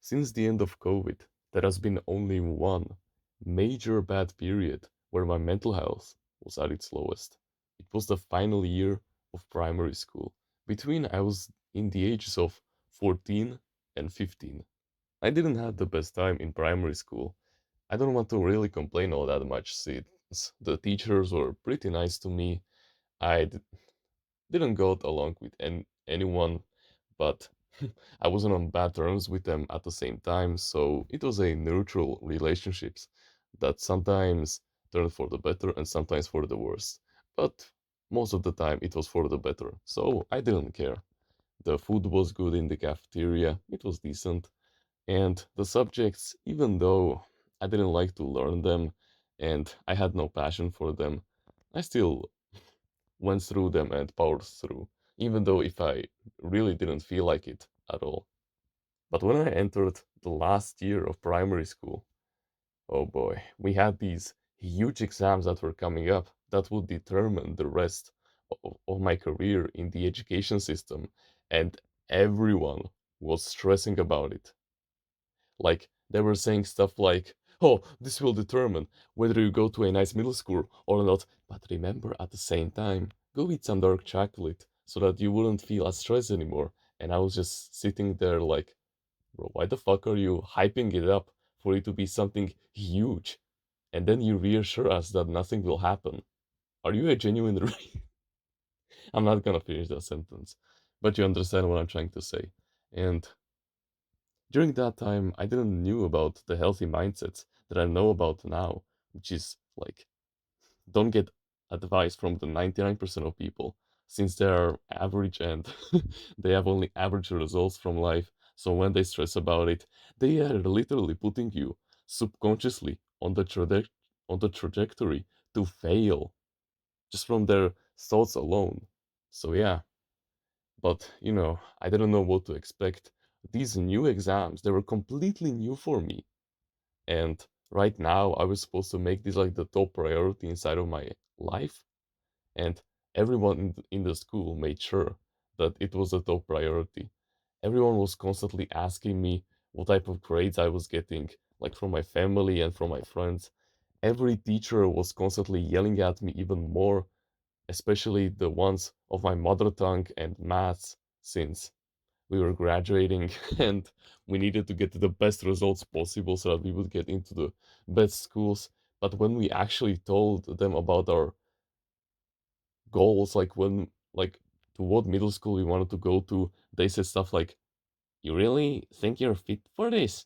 Since the end of COVID, there has been only one major bad period where my mental health was at its lowest. It was the final year of primary school. Between I was in the ages of 14 and 15. I didn't have the best time in primary school. I don't want to really complain all that much since the teachers were pretty nice to me. I didn't go along with anyone, but I wasn't on bad terms with them at the same time, so it was a neutral relationships that sometimes turned for the better and sometimes for the worse. But most of the time it was for the better, so I didn't care. The food was good in the cafeteria, it was decent, and the subjects, even though I didn't like to learn them and I had no passion for them, I still went through them and powered through, even though if I really didn't feel like it at all. But when I entered the last year of primary school, oh boy, we had these huge exams that were coming up that would determine the rest of my career in the education system, and everyone was stressing about it. Like, they were saying stuff like, oh, this will determine whether you go to a nice middle school or not. But remember, at the same time, go eat some dark chocolate so that you wouldn't feel as stressed anymore. And I was just sitting there like, bro, why the fuck are you hyping it up for it to be something huge? And then you reassure us that nothing will happen. Are you a genuine? I'm not gonna finish that sentence, but you understand what I'm trying to say. And during that time, I didn't knew about the healthy mindsets that I know about now, which is like don't get advice from the 99% of people since they are average and they have only average results from life. So when they stress about it, they are literally putting you subconsciously on the trajectory to fail just from their thoughts alone. So yeah, but I didn't know what to expect. These new exams, they were completely new for me. And right now, I was supposed to make this like the top priority inside of my life. And everyone in the school made sure that it was a top priority. Everyone was constantly asking me what type of grades I was getting, like from my family and from my friends. Every teacher was constantly yelling at me even more, especially the ones of my mother tongue and maths, since we were graduating and we needed to get the best results possible so that we would get into the best schools. But when we actually told them about our goals, like to what middle school we wanted to go to, they said stuff like, "You really think you're fit for this?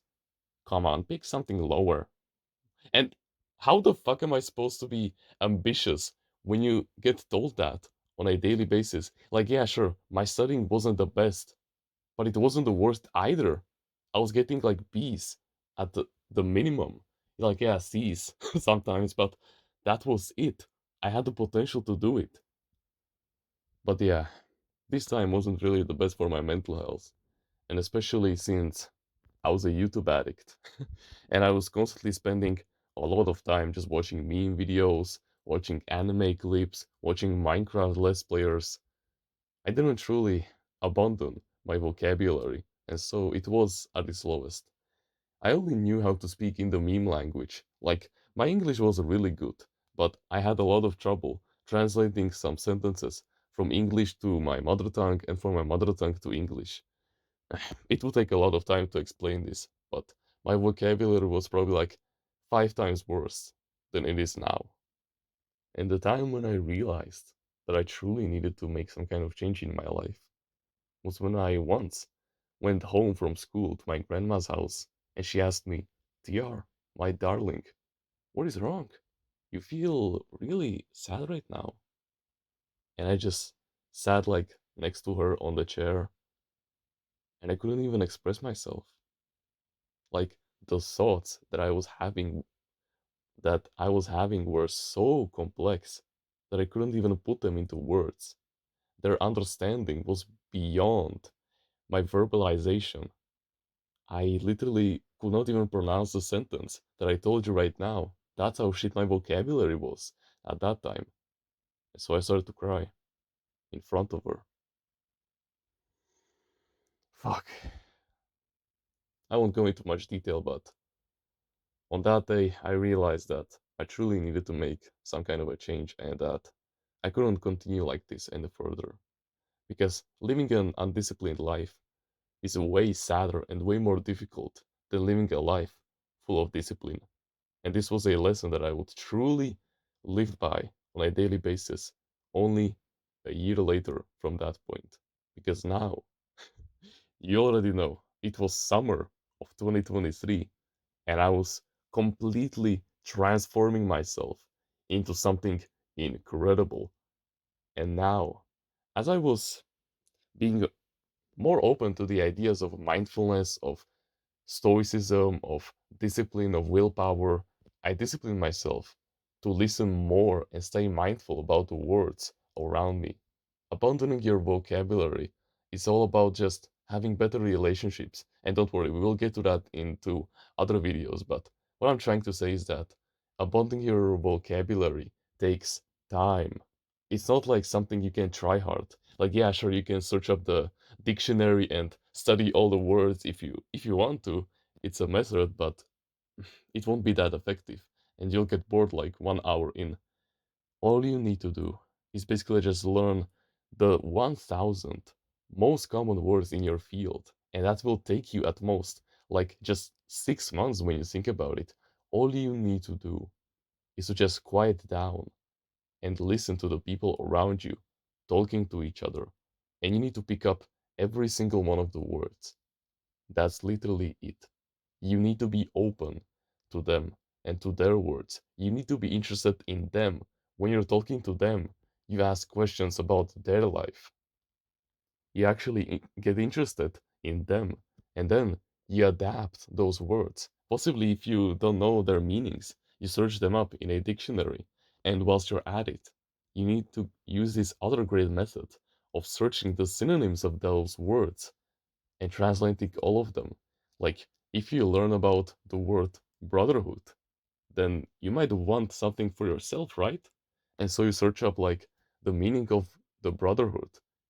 Come on, pick something lower." And how the fuck am I supposed to be ambitious when you get told that on a daily basis? Like, yeah, sure, my studying wasn't the best, but it wasn't the worst either. I was getting like B's at the minimum. Like, yeah, C's sometimes, but that was it. I had the potential to do it. But yeah, this time wasn't really the best for my mental health. And especially since I was a YouTube addict. And I was constantly spending a lot of time just watching meme videos, watching anime clips, watching Minecraft Let's Players. I didn't truly abandon my vocabulary, and so it was at its lowest. I only knew how to speak in the meme language. Like, my English was really good, but I had a lot of trouble translating some sentences from English to my mother tongue and from my mother tongue to English. It would take a lot of time to explain this, but my vocabulary was probably like 5 times worse than it is now. And the time when I realized that I truly needed to make some kind of change in my life was when I once went home from school to my grandma's house and she asked me, "TR, my darling, what is wrong? You feel really sad right now." And I just sat like next to her on the chair and I couldn't even express myself. Like the thoughts that I was having were so complex that I couldn't even put them into words. Their understanding was beyond my verbalization. I literally could not even pronounce the sentence that I told you right now. That's how shit my vocabulary was at that time. So I started to cry in front of her. Fuck. I won't go into much detail, but on that day, I realized that I truly needed to make some kind of a change and that I couldn't continue like this any further. Because living an undisciplined life is way sadder and way more difficult than living a life full of discipline. And this was a lesson that I would truly live by on a daily basis only a year later from that point. Because now, you already know, it was summer of 2023 and I was completely transforming myself into something incredible. And now, as I was being more open to the ideas of mindfulness, of stoicism, of discipline, of willpower, I discipline myself to listen more and stay mindful about the words around me. Abandoning your vocabulary is all about just having better relationships. And don't worry, we will get to that into other videos. But what I'm trying to say is that abandoning your vocabulary takes time. It's not like something you can try hard. Like, yeah, sure, you can search up the dictionary and study all the words if you want to. It's a method, but it won't be that effective, and you'll get bored like 1 hour in. All you need to do is basically just learn the 1000 most common words in your field, and that will take you at most like just 6 months when you think about it. All you need to do is to just quiet down and listen to the people around you talking to each other, and you need to pick up every single one of the words. That's literally it. You need to be open to them and to their words. You need to be interested in them. When you're talking to them, you ask questions about their life. You actually get interested in them. And then you adapt those words. Possibly, if you don't know their meanings, you search them up in a dictionary. And whilst you're at it, you need to use this other great method of searching the synonyms of those words and translating all of them. Like, if you learn about the word brotherhood, then you might want something for yourself, right? And so you search up like the meaning of the brotherhood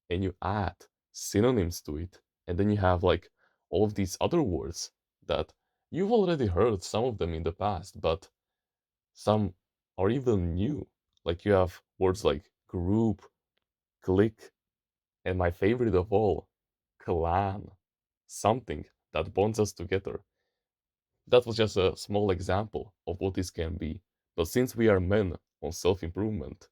and you add synonyms to it. And then you have like all of these other words that you've already heard some of them in the past, but some are even new. Like you have words like group, clique, and my favorite of all, clan, something that bonds us together. That was just a small example of what this can be. But since we are men on self improvement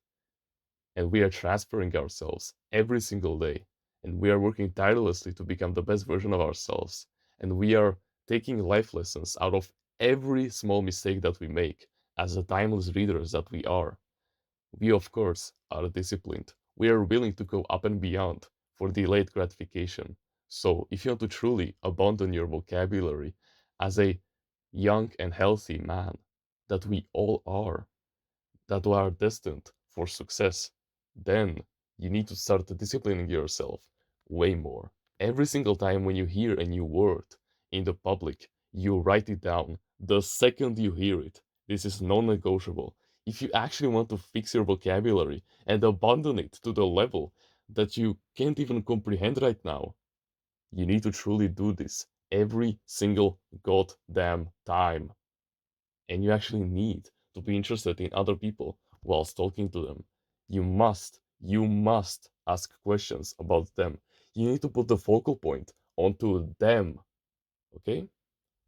and we are transferring ourselves every single day and we are working tirelessly to become the best version of ourselves and we are taking life lessons out of every small mistake that we make as the timeless readers that we are, we, of course, are disciplined. We are willing to go up and beyond for delayed gratification. So, if you want to truly abandon your vocabulary as a young and healthy man that we all are, that are destined for success, then you need to start disciplining yourself way more. Every single time when you hear a new word in the public, you write it down the second you hear it. This is non negotiable. If you actually want to fix your vocabulary and abandon it to the level that you can't even comprehend right now, you need to truly do this every single goddamn time. And you actually need to be interested in other people whilst talking to them. You must ask questions about them. You need to put the focal point onto them, okay?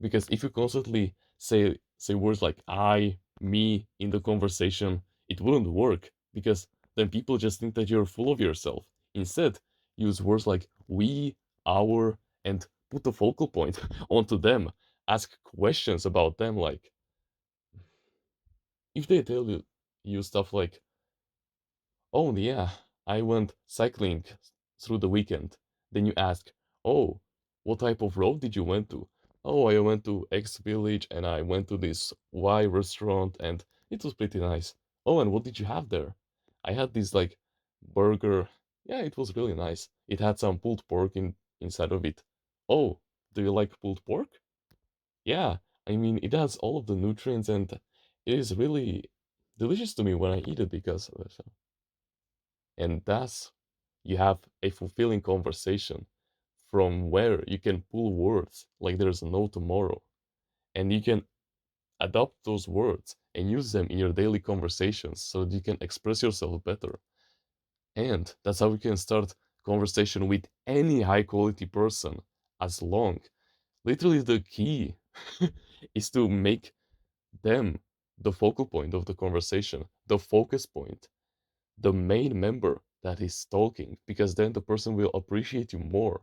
Because if you constantly say words like I, me in the conversation, it wouldn't work because then people just think that you're full of yourself. Instead, use words like we, our, and put the focal point onto them. Ask questions about them like if they tell you stuff like, "Oh yeah, I went cycling through the weekend," then you ask, "Oh, what type of road did you went to?" "Oh, I went to X village and I went to this Y restaurant and it was pretty nice." "Oh, and what did you have there?" "I had this like burger. Yeah, it was really nice. It had some pulled pork inside of it." "Oh, do you like pulled pork?" Yeah, I mean, it has all of the nutrients and it is really delicious to me when I eat it because of it. And thus, you have a fulfilling conversation from where you can pull words like there's no tomorrow, and you can adopt those words and use them in your daily conversations so that you can express yourself better. And that's how you can start conversation with any high quality person as long. Literally the key is to make them the focal point of the conversation, the focus point, the main member that is talking, because then the person will appreciate you more.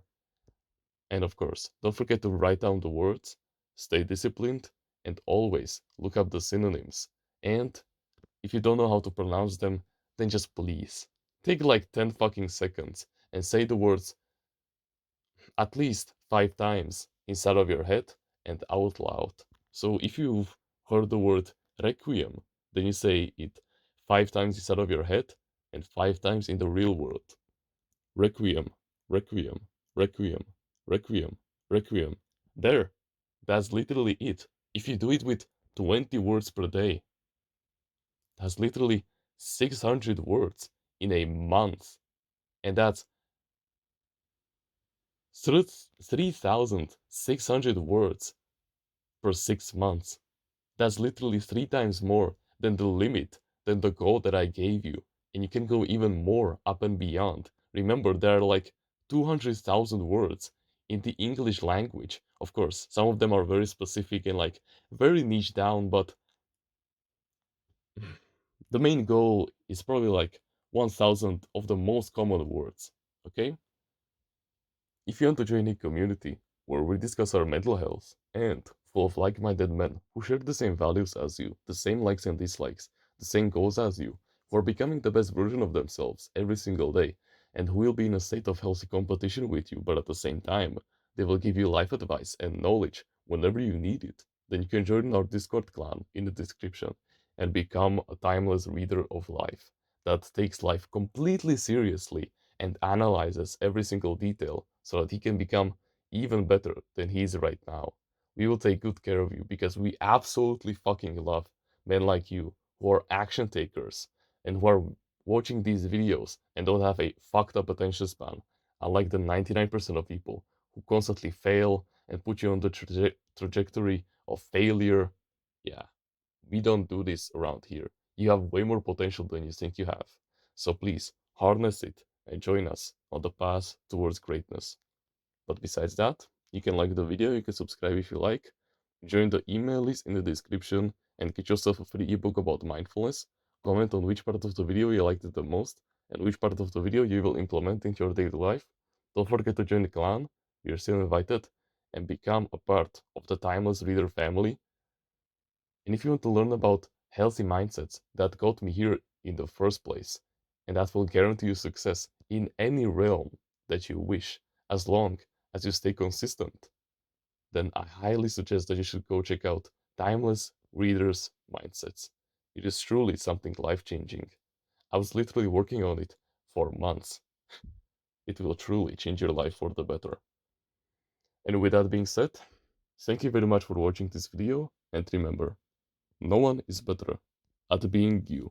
And of course, don't forget to write down the words, stay disciplined, and always look up the synonyms. And if you don't know how to pronounce them, then just please take like 10 fucking seconds and say the words at least 5 times inside of your head and out loud. So if you've heard the word requiem, then you say it 5 times inside of your head and 5 times in the real world. Requiem, requiem, requiem, requiem, requiem. There. That's literally it. If you do it with 20 words per day, that's literally 600 words in a month. And that's 3,600 words per 6 months. That's literally 3 times more than the limit, than the goal that I gave you. And you can go even more up and beyond. Remember, there are like 200,000 words in the English language. Of course, some of them are very specific and like very niche down, but the main goal is probably like 1,000 of the most common words. Okay? If you want to join a community where we discuss our mental health and full of like minded men who share the same values as you, the same likes and dislikes, the same goals as you, who are becoming the best version of themselves every single day, and who will be in a state of healthy competition with you, but at the same time, they will give you life advice and knowledge whenever you need it, then you can join our Discord clan in the description and become a timeless reader of life that takes life completely seriously and analyzes every single detail so that he can become even better than he is right now. We will take good care of you because we absolutely fucking love men like you who are action takers and who are watching these videos and don't have a fucked up attention span, unlike the 99% of people who constantly fail and put you on the trajectory of failure. Yeah, we don't do this around here. You have way more potential than you think you have. So please harness it and join us on the path towards greatness. But besides that, you can like the video, you can subscribe if you like, join the email list in the description, and get yourself a free ebook about mindfulness. Comment on which part of the video you liked it the most, and which part of the video you will implement into your daily life. Don't forget to join the clan, you're still invited, and become a part of the Timeless Reader family. And if you want to learn about healthy mindsets that got me here in the first place, and that will guarantee you success in any realm that you wish, as long as you stay consistent, then I highly suggest that you should go check out Timeless Readers Mindsets. It is truly something life changing. I was literally working on it for months. It will truly change your life for the better. And with that being said, thank you very much for watching this video, and remember, no one is better at being you